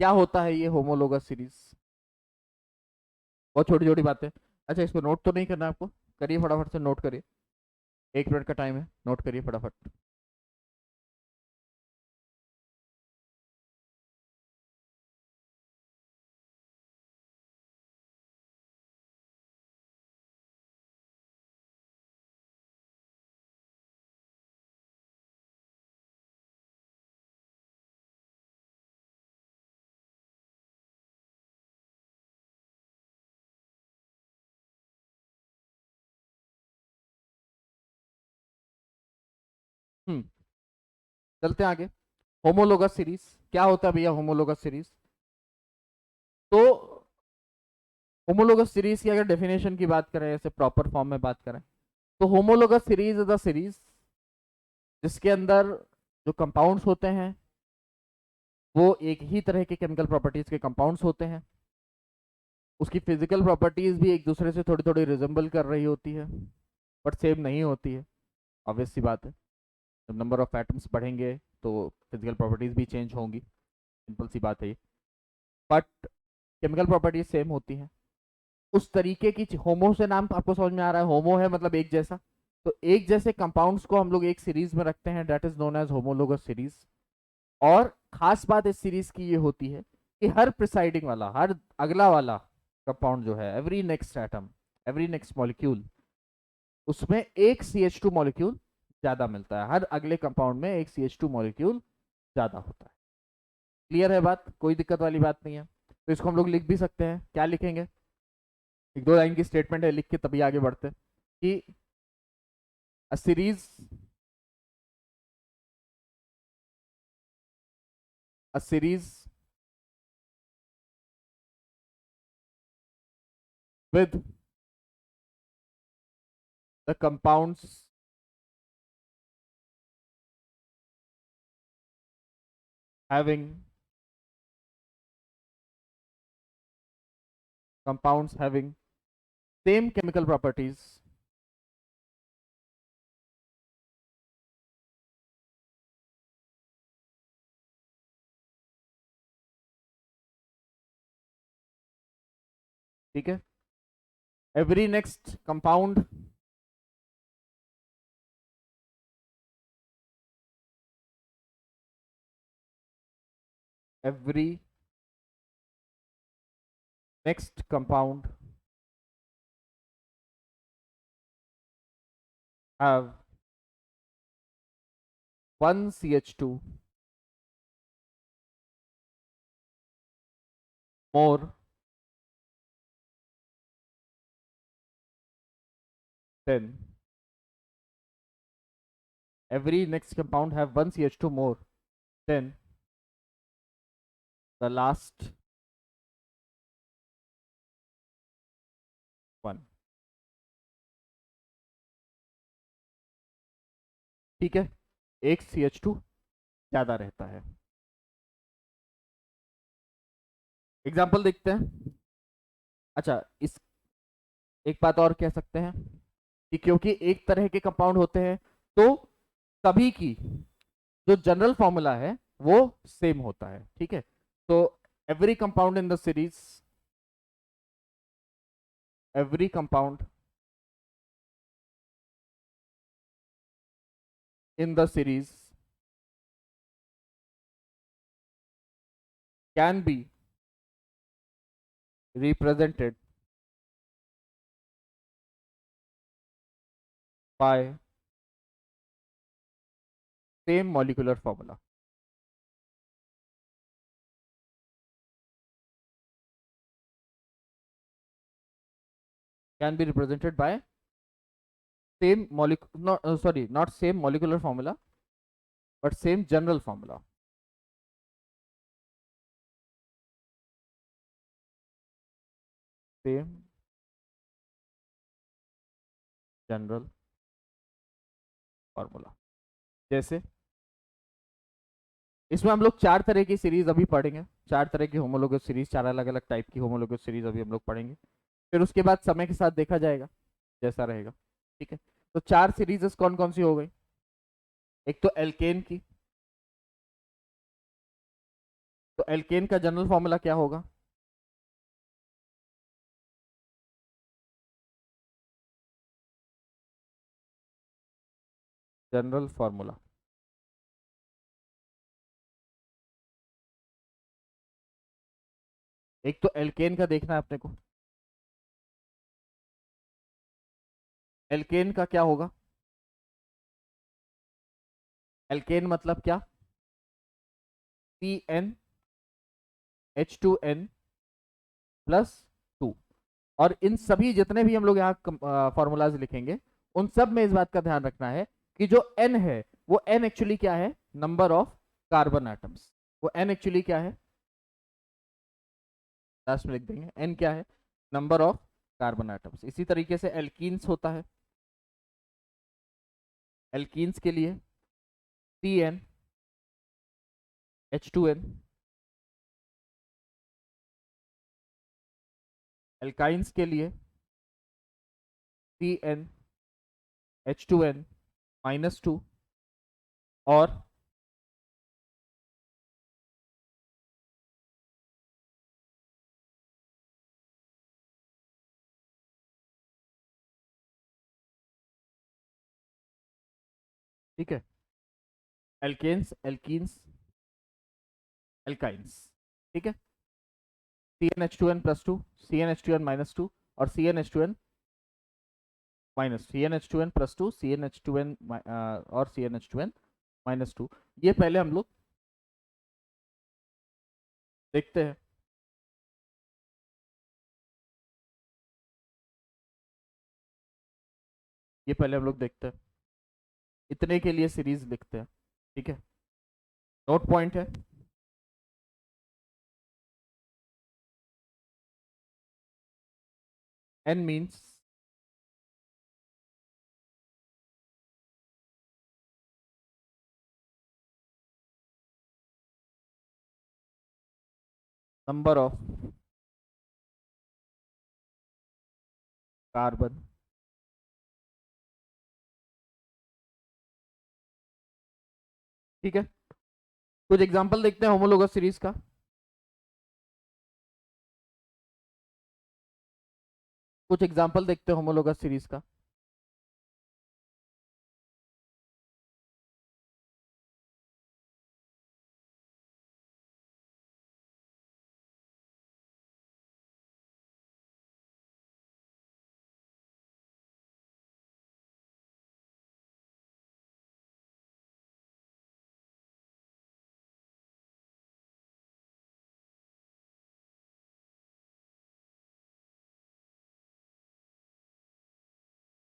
क्या होता है ये होमोलोगस सीरीज? बहुत छोटी छोटी बातें। अच्छा, इसको नोट तो नहीं करना आपको? करिए फटाफट से, नोट करिए। 1 मिनट का टाइम है, नोट करिए फटाफट। हम्म चलते हैं आगे। होमोलोगस सीरीज क्या होता है भैया? होमोलोगस सीरीज तो, होमोलोगस सीरीज की अगर डेफिनेशन की बात करें, ऐसे प्रॉपर फॉर्म में बात करें, तो homologous series is the series जिसके अंदर जो कंपाउंड्स होते हैं वो एक ही तरह के केमिकल प्रॉपर्टीज के कंपाउंड्स होते हैं। उसकी फिजिकल प्रॉपर्टीज भी एक दूसरे से थोड़ी थोड़ी रिजेंबल कर रही होती है, बट सेम नहीं होती है। ऑब्वियस सी बात है, जब नंबर ऑफ एटम्स बढ़ेंगे तो फिजिकल प्रॉपर्टीज भी चेंज होंगी, सिंपल सी बात है ये। बट केमिकल प्रॉपर्टीज सेम होती हैं। उस तरीके की होमो से नाम आपको समझ में आ रहा है, होमो है मतलब एक जैसा। तो एक जैसे कंपाउंड्स को हम लोग एक सीरीज में रखते हैं, that is known as homologous series. और खास बात इस सीरीज की ये होती है कि हर प्रिसाइडिंग वाला, हर अगला वाला कंपाउंड जो है, every next atom, every next molecule, उसमें एक CH2 मॉलिक्यूल ज्यादा मिलता है। हर अगले कंपाउंड में एक CH2 मॉलिक्यूल ज्यादा होता है। क्लियर है बात? कोई दिक्कत वाली बात नहीं है। तो इसको हम लोग लिख भी सकते हैं। क्या लिखेंगे? एक दो लाइन की स्टेटमेंट है, लिख के तभी आगे बढ़ते हैं कि a series, a series with the compounds having, compounds having same chemical properties ठीक है। every next compound, every next compound have one CH2 more than, every next compound have one CH2 more than the last one। ठीक है, एक CH2 ज्यादा रहता है। Example देखते हैं। अच्छा, इस एक बात और कह सकते हैं कि क्योंकि एक तरह के कंपाउंड होते हैं, तो सभी की जो जनरल फॉर्मूला है वो सेम होता है। ठीक है, तो every compound in the series, every compound in the series can be represented by same molecular formula। Can be represented by same molecule, not sorry, not same molecular formula, but same general formula। Same general formula। जैसे इसमें हम लोग 4 तरह की series अभी पढ़ेंगे, 4 तरह की होमोलोगस सीरीज, 4 अलग अलग टाइप की होमोलोगस सीरीज अभी हम लोग पढ़ेंगे। फिर उसके बाद समय के साथ देखा जाएगा जैसा रहेगा। ठीक है, तो 4 सीरीजेस कौन कौन सी हो गई? एक तो एल्केन की, तो एल्केन का जनरल फॉर्मूला क्या होगा? जनरल फॉर्मूला, एक तो एल्केन का देखना है अपने को। एल्केन का क्या होगा? एल्केन मतलब क्या? CnH2n plus 2। और इन सभी जितने भी हम लोग यहाँ फॉर्मूलाज लिखेंगे, उन सब में इस बात का ध्यान रखना है कि जो n है वो n एक्चुअली क्या है? Number of carbon atoms. वो n एक्चुअली क्या है? लास्ट में लिख देंगे n क्या है? Number of carbon atoms. इसी तरीके से एल्कीन्स होता है। एल्कीन्स के लिए CnH2n। एल्काइंस के लिए CnH2n -2। और ठीक है, एल्केन्स, एल्कीन्स, एल्काइंस। ठीक है, CnH2n +2, CnH2n -2 और CnH2n CnH2n +2, CnH2n और CnH2n -2। ये पहले हम लोग देखते हैं। ये पहले हम लोग देखते हैं, इतने के लिए सीरीज लिखते हैं। ठीक है, नोट पॉइंट है। n means number of carbon. ठीक है, कुछ एग्जांपल देखते हैं होमोलोगस सीरीज का। कुछ एग्जांपल देखते हैं होमोलोगस सीरीज का।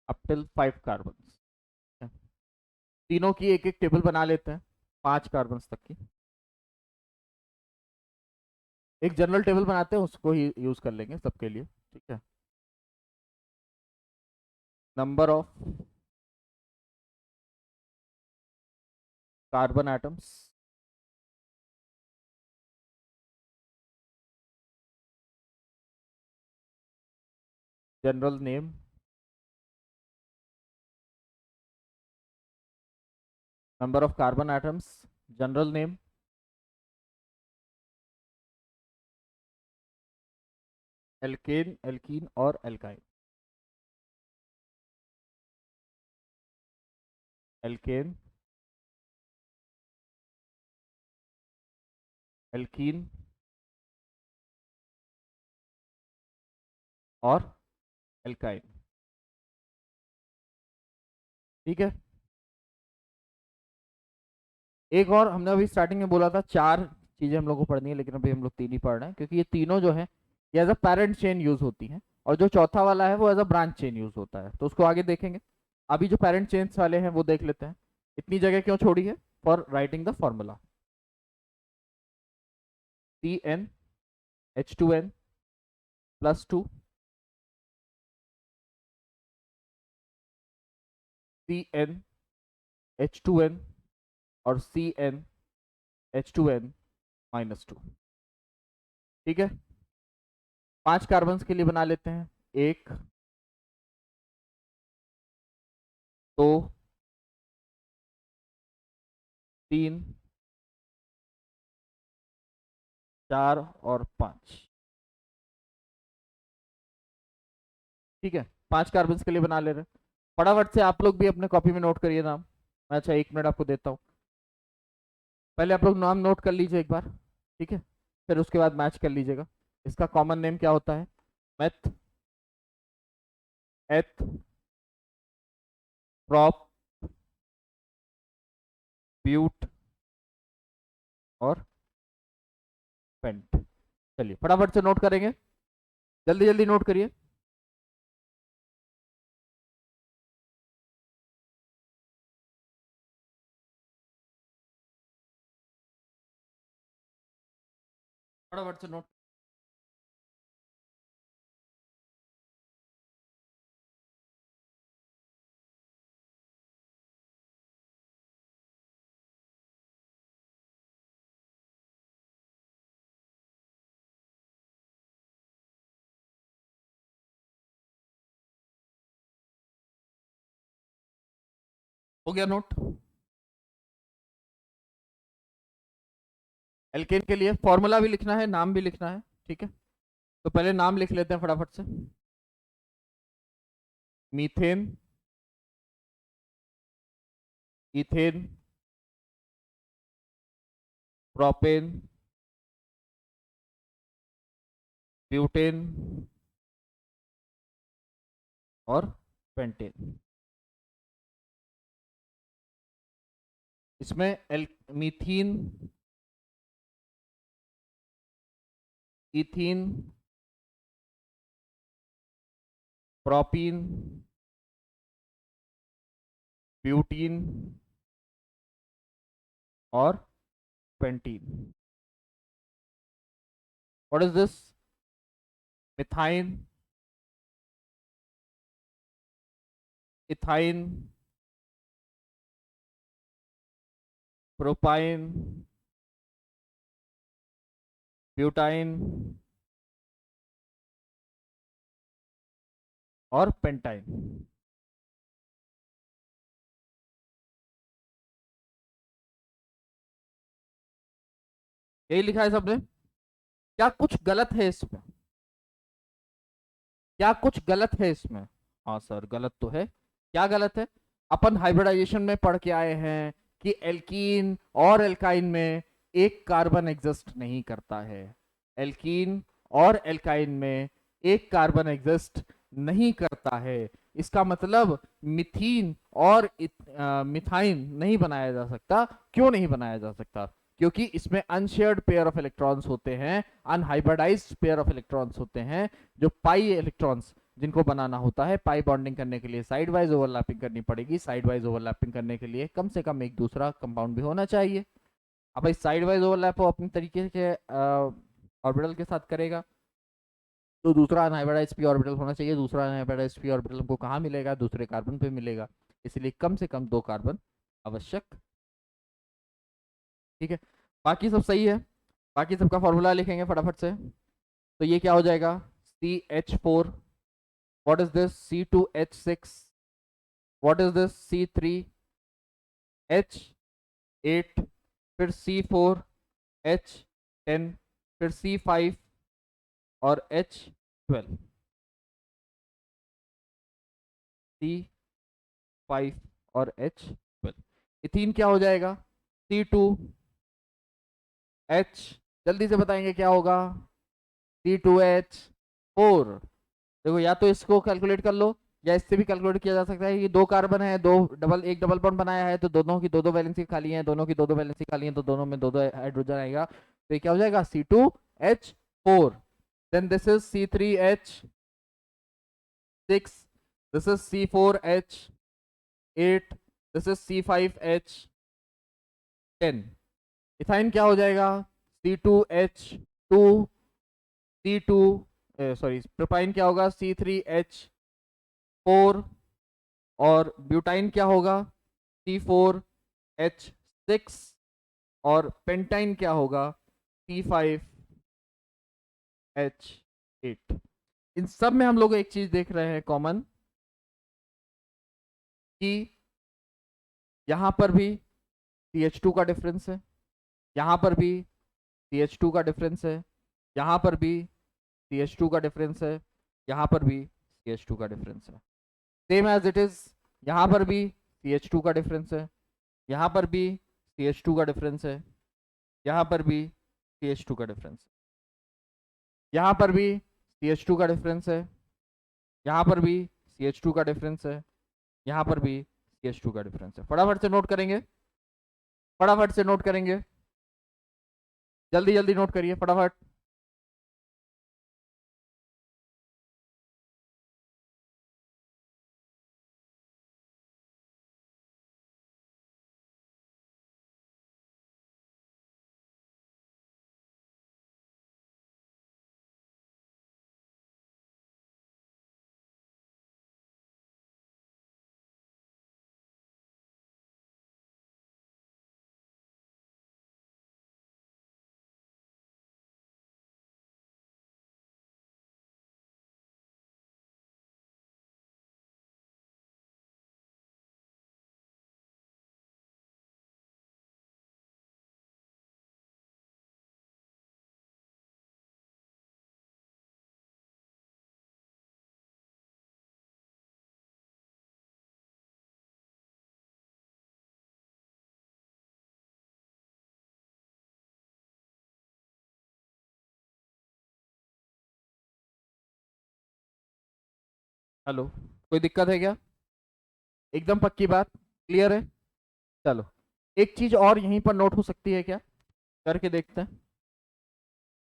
Up till 5 carbon. तीनों की एक एक टेबल बना लेते हैं, 5 कार्बन तक की। एक जनरल टेबल बनाते हैं, उसको ही यूज कर लेंगे सबके लिए। ठीक है, number of carbon atoms, general name, number of carbon atoms, general name, alkane, alkene और एल्काइन। एल्केन, एल्कीन और एल्काइन। ठीक है, एक और हमने अभी स्टार्टिंग में बोला था 4 चीजें हम लोग को पढ़नी है, लेकिन अभी हम लोग 3 ही पढ़ रहे हैं, क्योंकि ये तीनों जो है ये as a parent chain use होती हैं, और जो चौथा वाला है वो as a branch chain use होता है, तो उसको आगे देखेंगे। अभी जो पेरेंट चेन्स वाले हैं वो देख लेते हैं। इतनी जगह क्यों छोड़ी है? For writing the formula. CnH2n +2, CnH2n और CnH2n -2। ठीक है, 5 कार्बन के लिए बना लेते हैं। 1 2 3 4 और 5। ठीक है, 5 कार्बन के लिए बना ले रहे हैं। फटाफट से आप लोग भी अपने कॉपी में नोट करिए नाम। मैं अच्छा 1 मिनट आपको देता हूँ। पहले आप लोग नाम नोट कर लीजिए एक बार, ठीक है, फिर उसके बाद मैच कर लीजिएगा। इसका कॉमन नेम क्या होता है? मेथ, एथ, प्रॉप, ब्यूट और पेंट। चलिए फटाफट से नोट करेंगे, जल्दी जल्दी नोट करिए। फटाफट से नोट। हो गया नोट? एल्केन के लिए फॉर्मूला भी लिखना है, नाम भी लिखना है, ठीक है। तो पहले नाम लिख लेते हैं फटाफट से। मीथेन, इथेन, प्रोपेन, ब्यूटेन और पेंटेन। इसमें मीथीन, इथीन, प्रोपीन, ब्यूटीन और pentene. What is this? Methyne, ethyne, propyne, butyne और पेंटाइन। यही लिखा है सबने? क्या कुछ गलत है इसमें? क्या कुछ गलत है इसमें? हाँ सर गलत तो है। क्या गलत है? अपन हाइब्रिडाइजेशन में पढ़ के आए हैं कि एल्कीन और एल्काइन में एक कार्बन एग्जिस्ट नहीं करता है। एल्कीन और एल्काइन में एक कार्बन एग्जिस्ट नहीं करता है। इसका मतलब मिथीन और मिथाइन नहीं बनाया जा सकता। क्यों नहीं बनाया जा सकता? क्योंकि इसमें अनशेयर्ड पेयर ऑफ इलेक्ट्रॉन्स होते हैं, अनहाइब्रिडाइज्ड पेयर ऑफ इलेक्ट्रॉन्स होते हैं, जो पाई इलेक्ट्रॉन्स जिनको बनाना होता है। पाई बॉन्डिंग करने के लिए साइड वाइज ओवरलैपिंग करनी पड़ेगी। साइड वाइज ओवरलैपिंग करने के लिए कम से कम एक दूसरा कंपाउंड भी होना चाहिए। अब भाई साइड वाइज ओवरलैप वो अपने तरीके के ऑर्बिटल के साथ करेगा, तो दूसरा अनहाइब्रिडाइज्ड पी ऑर्बिटल होना चाहिए। दूसरा अनहाइब्रिडाइज्ड पी ऑर्बिटल हमको कहाँ मिलेगा? दूसरे कार्बन पे मिलेगा। इसलिए कम से कम 2 कार्बन आवश्यक। ठीक है, बाकी सब सही है। बाकी सबका फॉर्मूला लिखेंगे फटाफट से। तो ये क्या हो जाएगा? CH4, what is this? C2H6, what is this? C3H8, फिर C4H10, फिर C5 और H12। C5 और H12। इथीन क्या हो जाएगा? C2H, जल्दी से बताएंगे क्या होगा? C2H4। देखो या तो इसको कैलकुलेट कर लो या इससे भी कैलकुलेट किया जा सकता है कि 2 कार्बन है, एक डबल बॉन्ड बनाया है, तो दोनों की 2-2 वैलेंसी खाली है, दोनों की 2-2 वैलेंसी खाली है, तो दोनों में 2-2 हाइड्रोजन आएगा। तो ये क्या हो जाएगा? C2H4। Then this is C3H6, this is C4H8, this is C5H10। Ethyne क्या हो जाएगा? C2H2, C2 सॉरी, प्रोपाइन क्या होगा? C3H4, और ब्यूटाइन क्या होगा? C4H6, और पेंटाइन क्या होगा? C5H8। इन सब में हम लोग एक चीज देख रहे हैं कॉमन, कि यहाँ पर भी CH2 का डिफरेंस है, यहाँ पर भी CH2 का डिफरेंस है, यहाँ पर भी CH2 का डिफरेंस है, यहाँ पर भी CH2 का डिफरेंस है। सेम एज इट इज, यहाँ पर भी CH2 का डिफरेंस है, यहाँ पर भी CH2 का डिफरेंस है, यहाँ पर भी CH2 का डिफरेंस है, यहाँ पर भी CH2 का डिफरेंस है, यहाँ पर भी CH2 का डिफरेंस है, यहाँ पर भी CH2 का डिफरेंस है। फटाफट से नोट करेंगे, फटाफट से नोट करेंगे, जल्दी जल्दी नोट करिए फटाफट। हेलो, कोई दिक्कत है क्या? एकदम पक्की बात, क्लियर है? चलो, एक चीज और यहीं पर नोट हो सकती है क्या, करके देखते हैं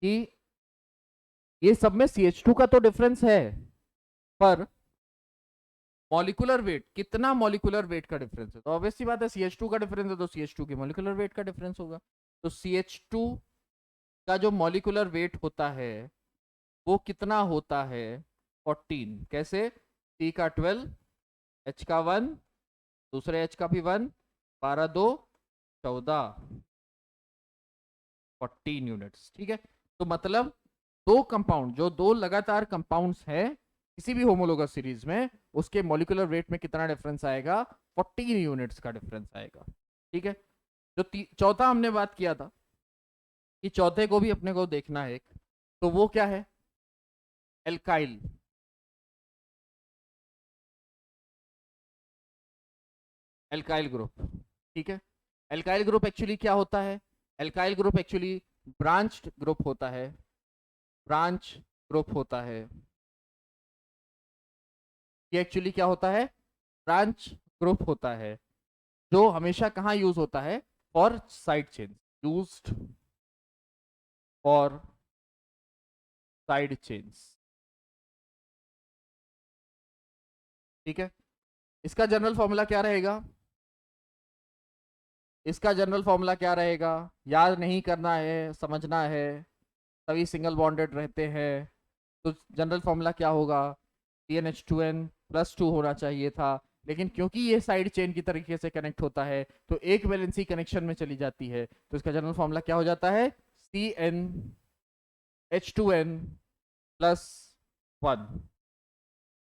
कि ये सब में CH2 का तो डिफरेंस है, पर मॉलिक्यूलर वेट, कितना मॉलिक्यूलर वेट का डिफरेंस है? तो ऑब्वियस सी बात है, CH2 का डिफरेंस है तो CH2 की मॉलिक्यूलर वेट का डिफरेंस होगा। तो CH2 का जो मॉलिक्यूलर वेट होता है वो कितना होता है? 14। कैसे? C का 12, H का 1, दूसरे H का भी 1, 12 2 14, 14 यूनिट्स। ठीक है, तो मतलब दो कंपाउंड, जो दो लगातार कंपाउंड्स हैं किसी भी होमोलोगस सीरीज में, उसके मॉलिक्यूलर वेट में कितना डिफरेंस आएगा? 14 यूनिट्स का डिफरेंस आएगा। ठीक है, जो चौथा हमने बात किया था कि चौथे को भी अपने को देखना है एक, तो वो क्या है? एल्काइल। Alkyl group. ठीक है, एल्काइल ग्रुप एक्चुअली क्या होता है? Alkyl group actually branched group होता है, ब्रांच ग्रुप होता है। ये एक्चुअली क्या होता है? ब्रांच ग्रुप होता है, जो हमेशा कहाँ यूज होता है? For side chain, used for side chains. ठीक है, इसका जनरल फॉर्मूला क्या रहेगा? इसका जनरल फॉर्मूला क्या रहेगा? याद नहीं करना है, समझना है। सभी सिंगल बॉन्डेड रहते हैं, तो जनरल फॉर्मूला क्या होगा? CnH2n+2 होना चाहिए था, लेकिन क्योंकि ये साइड चेन की तरीके से कनेक्ट होता है तो एक वैलेंसी कनेक्शन में चली जाती है, तो इसका जनरल फॉर्मूला क्या हो जाता है? CnH2n+1।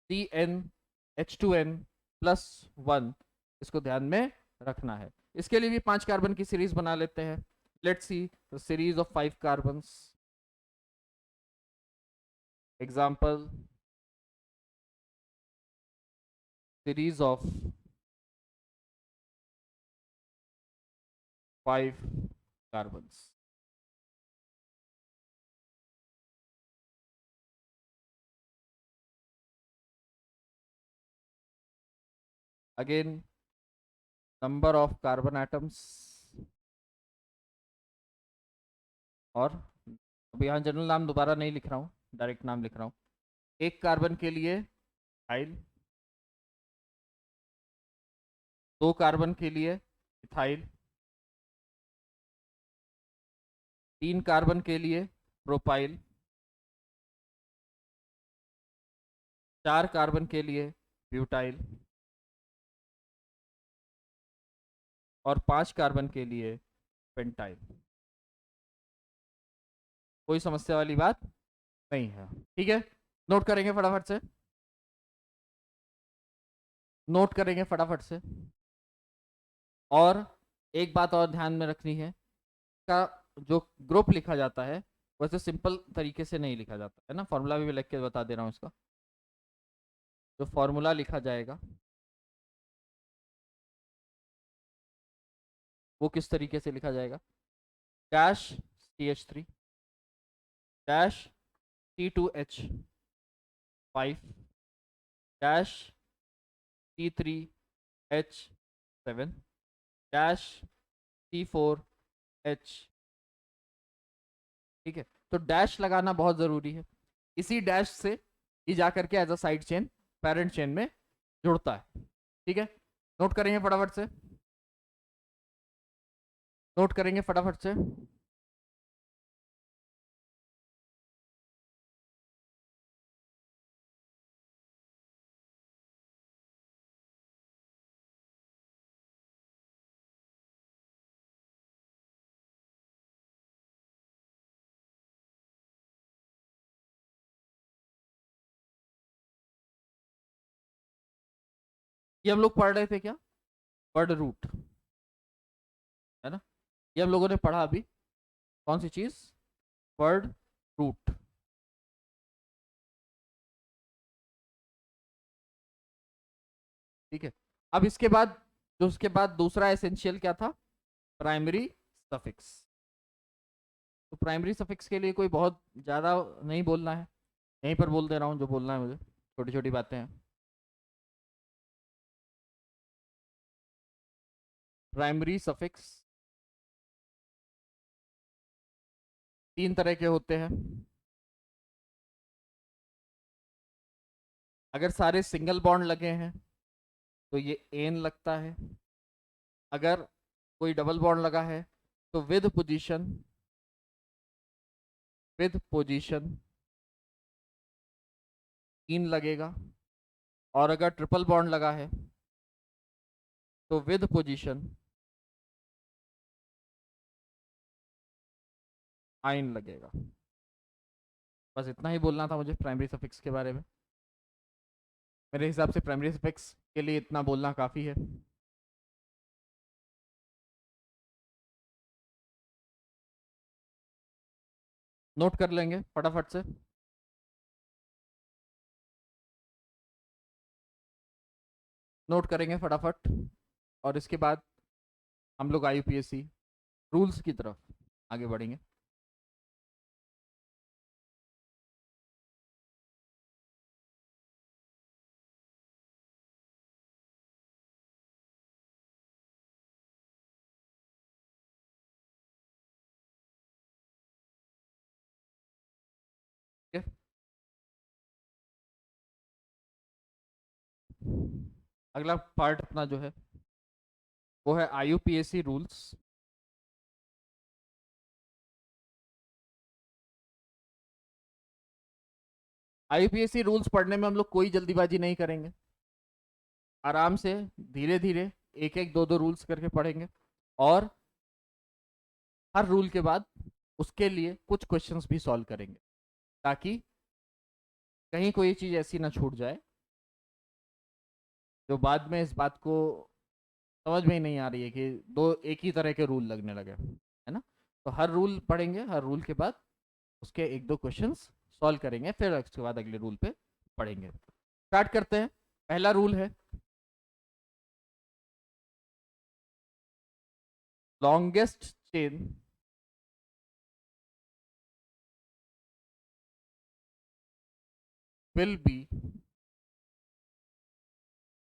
CnH2n+1, इसको ध्यान में रखना है। इसके लिए भी 5 कार्बन की सीरीज बना लेते हैं। Let's see the series of 5 carbons. Example, series of 5 carbons. Again, number of carbon atoms, और अब यहाँ जनरल नाम दोबारा नहीं लिख रहा हूँ, डायरेक्ट नाम लिख रहा हूँ। एक कार्बन के लिए इथाइल, 2 कार्बन के लिए इथाइल, 3 कार्बन के लिए प्रोपाइल, 4 कार्बन के लिए ब्यूटाइल, और 5 कार्बन के लिए पेंटाइल। कोई समस्या वाली बात नहीं है। ठीक है, नोट करेंगे फटाफट से, नोट करेंगे फटाफट से। और एक बात और ध्यान में रखनी है, का जो ग्रुप लिखा जाता है वैसे सिंपल तरीके से नहीं लिखा जाता है ना, फॉर्मूला भी मैं लिख के बता दे रहा हूँ इसका। जो फॉर्मूला लिखा जाएगा वो किस तरीके से लिखा जाएगा, dash CH3 dash C2H5 dash C3H7 dash C4H। ठीक है, तो डैश लगाना बहुत जरूरी है, इसी डैश से ये जा करके as a side chain parent chain में जुड़ता है। ठीक है, नोट करेंगे फटाफट से, नोट करेंगे फटाफट से। ये हम लोग पढ़ रहे थे क्या, वर्ड रूट, है ना, ये हम लोगों ने पढ़ा अभी, कौन सी चीज, वर्ड रूट। ठीक है, अब इसके बाद जो उसके बाद दूसरा एसेंशियल क्या था, प्राइमरी सफिक्स। तो प्राइमरी सफिक्स के लिए कोई बहुत ज़्यादा नहीं बोलना है, यहीं पर बोल दे रहा हूँ जो बोलना है मुझे, छोटी छोटी बातें हैं। प्राइमरी सफिक्स 3 तरह के होते हैं। अगर सारे सिंगल बॉन्ड लगे हैं तो ये एन लगता है, अगर कोई डबल बॉन्ड लगा है तो विद पोजीशन इन लगेगा, और अगर ट्रिपल बॉन्ड लगा है तो विद पोजीशन आइन लगेगा। बस इतना ही बोलना था मुझे प्राइमरी सफिक्स के बारे में, मेरे हिसाब से प्राइमरी सफिक्स के लिए इतना बोलना काफ़ी है। नोट कर लेंगे फटाफट से, नोट करेंगे फटाफट, और इसके बाद हम लोग IUPAC रूल्स की तरफ आगे बढ़ेंगे। ठीक है, अगला पार्ट अपना जो है वो है IUPAC रूल्स। IUPAC रूल्स पढ़ने में हम लोग कोई जल्दीबाजी नहीं करेंगे, आराम से धीरे धीरे एक एक दो दो रूल्स करके पढ़ेंगे, और हर रूल के बाद उसके लिए कुछ क्वेश्चंस भी सॉल्व करेंगे, ताकि कहीं कोई चीज़ ऐसी ना छूट जाए जो बाद में इस बात को समझ में ही नहीं आ रही है कि दो एक ही तरह के रूल लगने लगे, है ना। तो हर रूल पढ़ेंगे, हर रूल के बाद उसके एक दो क्वेश्चंस सॉल्व करेंगे, फिर उसके बाद अगले रूल पे पढ़ेंगे। स्टार्ट करते हैं। पहला रूल है longest chain will be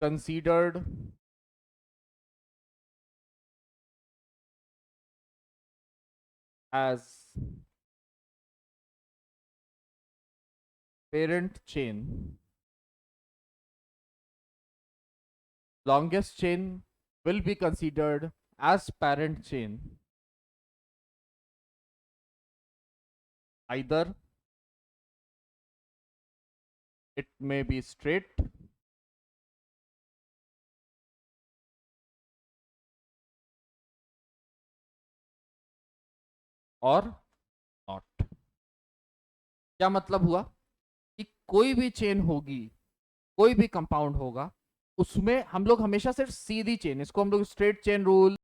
considered as parent chain. Longest chain will be considered as parent chain. Either it may be straight और नॉट। क्या मतलब हुआ कि कोई भी चेन होगी, कोई भी कंपाउंड होगा, उसमें हम लोग हमेशा सिर्फ सीधी चेन, इसको हम लोग स्ट्रेट चेन रूल